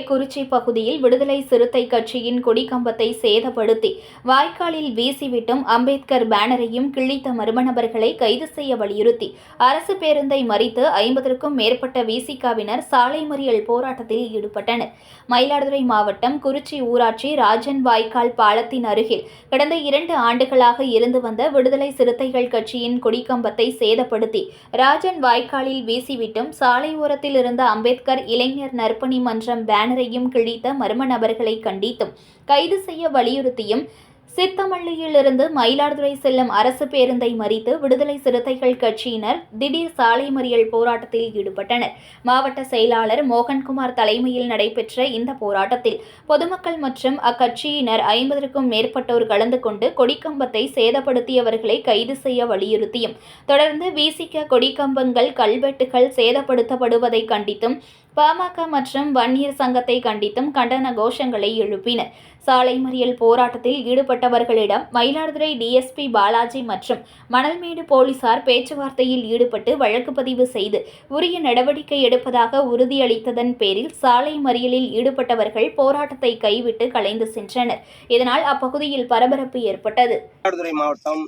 குறிச்சி பகுதியில் விடுதலை சிறுத்தை கட்சியின் கொடிக்கம்பத்தை சேதப்படுத்தி வாய்க்காலில் வீசிவிட்டும் அம்பேத்கர் பேனரையும் கிழித்த மர்ம நபர்களை கைது செய்ய வலியுறுத்தி அரசு பேருந்தை மறித்து 50க்கும் மேற்பட்ட விசிகாவினர் சாலை மறியல் போராட்டத்தில் ஈடுபட்டனர். மயிலாடுதுறை மாவட்டம் குறிச்சி ஊராட்சி ராஜன் வாய்க்கால் பாலத்தின் அருகில் கடந்த 2 ஆண்டுகளாக இருந்து வந்த விடுதலை சிறுத்தைகள் கட்சியின் கொடிக்கம்பத்தை சேதப்படுத்தி ராஜன் வாய்க்காலில் வீசிவிட்டும் சாலை ஓரத்தில் இருந்த அம்பேத்கர் இளைஞர் நற்பணி மன்றம் பேனரையும் கிழித்த மர்ம நபர்களை கண்டித்தும் கைது செய்ய வலியுறுத்தியும் சித்தமல்லியிலிருந்து மயிலாடுதுறை செல்லும் அரசு பேருந்தை மறித்து விடுதலை சிறுத்தைகள் கட்சியினர் திடீர் சாலை மறியல் போராட்டத்தில் ஈடுபட்டனர். மாவட்ட செயலாளர் மோகன்குமார் தலைமையில் நடைபெற்ற இந்த போராட்டத்தில் பொதுமக்கள் மற்றும் அக்கட்சியினர் 50க்கும் மேற்பட்டோர் கலந்து கொண்டு கொடிக்கம்பத்தை சேதப்படுத்தியவர்களை கைது செய்ய வலியுறுத்தியும் தொடர்ந்து விசிக கொடிக்கம்பங்கள் கல்வெட்டுகள் சேதப்படுத்தப்படுவதை கண்டித்தும் பாமக மற்றும் வன்னியர் சங்கத்தை கண்டித்தும் கண்டன கோஷங்களை எழுப்பினர். சாலை மறியல் போராட்டத்தில் ஈடுபட்டவர்களிடம் மயிலாடுதுறை டிஎஸ்பி பாலாஜி மற்றும் மணல்மேடு போலீசார் பேச்சுவார்த்தையில் ஈடுபட்டு வழக்கு பதிவு செய்து உரிய நடவடிக்கை எடுப்பதாக உறுதியளித்ததன் பேரில் சாலை மறியலில் ஈடுபட்டவர்கள் போராட்டத்தை கைவிட்டு கலைந்து சென்றனர். இதனால் அப்பகுதியில் பரபரப்பு ஏற்பட்டது. மயிலாடுதுறை மாவட்டம்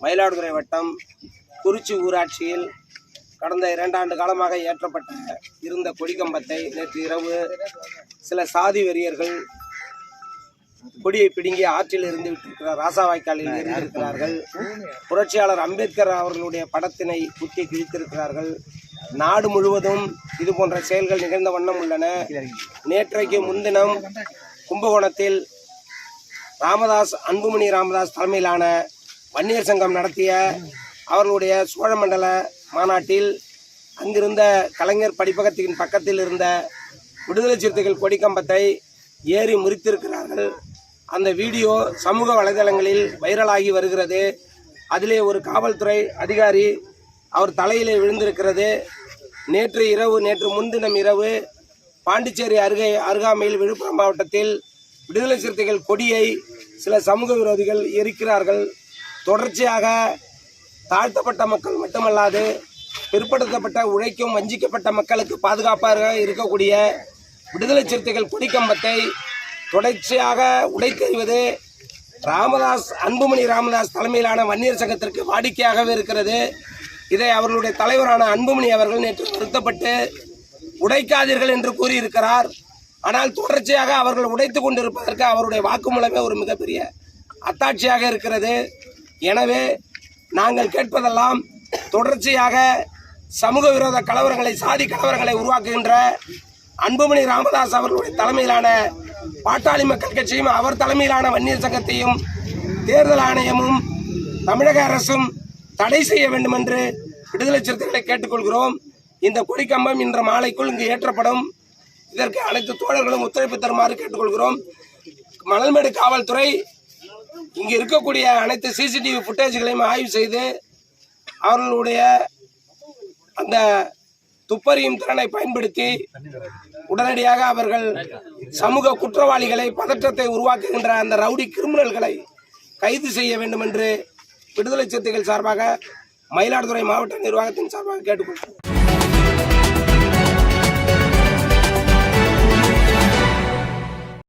மயிலாடுதுறை வட்டம் குறிச்சி ஊராட்சியில் கடந்த 2 ஆண்டு காலமாக ஏற்றப்பட்ட இருந்த கொடிக்கம்பத்தை நேற்று இரவு சில சாதி வெறியர்கள் கொடியை பிடுங்கி ஆற்றில் இருந்து விட்டிருக்கிறார். ராசாவாய்க்காலில் இருந்திருக்கிறார்கள். புரட்சியாளர் அம்பேத்கர் அவர்களுடைய படத்தினை குத்தி கிழித்திருக்கிறார்கள். நாடு முழுவதும் இது போன்ற செயல்கள் நிகழ்ந்த வண்ணம் உள்ளன. நேற்றைக்கு முன்தினம் கும்பகோணத்தில் அன்புமணி ராமதாஸ் தலைமையிலான வன்னியர் சங்கம் நடத்திய அவர்களுடைய சோழமண்டல மாநாட்டில் அங்கிருந்த கலைஞர் படிப்பகத்தின் பக்கத்தில் இருந்த விடுதலை சிறுத்தைகள் கொடிக்கம்பத்தை ஏறி முறித்திருக்கிறார்கள். அந்த வீடியோ சமூக வலைதளங்களில் வைரலாகி வருகிறது. அதிலே ஒரு காவல்துறை அதிகாரி அவர் தலையிலே விழுந்திருக்கிறது. நேற்று முன்தினம் இரவு பாண்டிச்சேரி அருகாமையில் விழுப்புரம் மாவட்டத்தில் விடுதலை சிறுத்தைகள் கொடியை சில சமூக விரோதிகள் எரிக்கிறார்கள். தொடர்ச்சியாக தாழ்த்தப்பட்ட மக்கள் மட்டுமல்லாது பிற்படுத்தப்பட்ட உழைக்கும் வஞ்சிக்கப்பட்ட மக்களுக்கு பாதுகாப்பாக இருக்கக்கூடிய விடுதலை சிறுத்தைகள் கொடிக்கம்பத்தை தொடர்ச்சியாக உடைத்தெறிவது அன்புமணி ராமதாஸ் தலைமையிலான வன்னியர் சங்கத்திற்கு வாடிக்கையாகவே இருக்கிறது. இதை அவர்களுடைய தலைவரான அன்புமணி அவர்கள் நேற்று வருத்தப்பட்டு உடைக்காதீர்கள் என்று கூறியிருக்கிறார். ஆனால் தொடர்ச்சியாக அவர்கள் உடைத்துக் கொண்டிருப்பதற்கு அவருடைய வாக்குமூலமே ஒரு மிகப்பெரிய அத்தாட்சியாக இருக்கிறது. எனவே நாங்கள் கேட்பதெல்லாம் தொடர்ச்சியாக சமூக விரோத கலவரங்களை சாதி கலவரங்களை உருவாக்குகின்ற அன்புமணி ராமதாஸ் அவர்களுடைய தலைமையிலான பாட்டாளி மக்கள் கட்சியும் அவர் தலைமையிலான வன்னியர் சங்கத்தையும் தேர்தல் ஆணையமும் தமிழக அரசும் தடை செய்ய வேண்டும் என்று விடுதலை சிறுத்தைகளை கேட்டுக்கொள்கிறோம். இந்த கொடிக்கம்பம் இன்று மாலைக்குள் இங்கு ஏற்றப்படும். இதற்கு அனைத்து தோழர்களும் ஒத்துழைப்பு தருமாறு கேட்டுக்கொள்கிறோம். மணல்மேடு காவல்துறை இங்கு இருக்கக்கூடிய அனைத்து சிசிடிவி ஃபுட்டேஜ்களையும் ஆய்வு செய்து அவர்களுடைய அந்த துப்பறியும் திறனை பயன்படுத்தி உடனடியாக அவர்கள் சமூக குற்றவாளிகளை பதற்றத்தை உருவாக்குகின்ற அந்த ரவுடி கிரிமினல்களை கைது செய்ய வேண்டும் என்று விடுதலை சிறுத்தைகள் சார்பாக மயிலாடுதுறை மாவட்ட நிர்வாகத்தின் சார்பாக கேட்டுக்கொள்கிறோம்.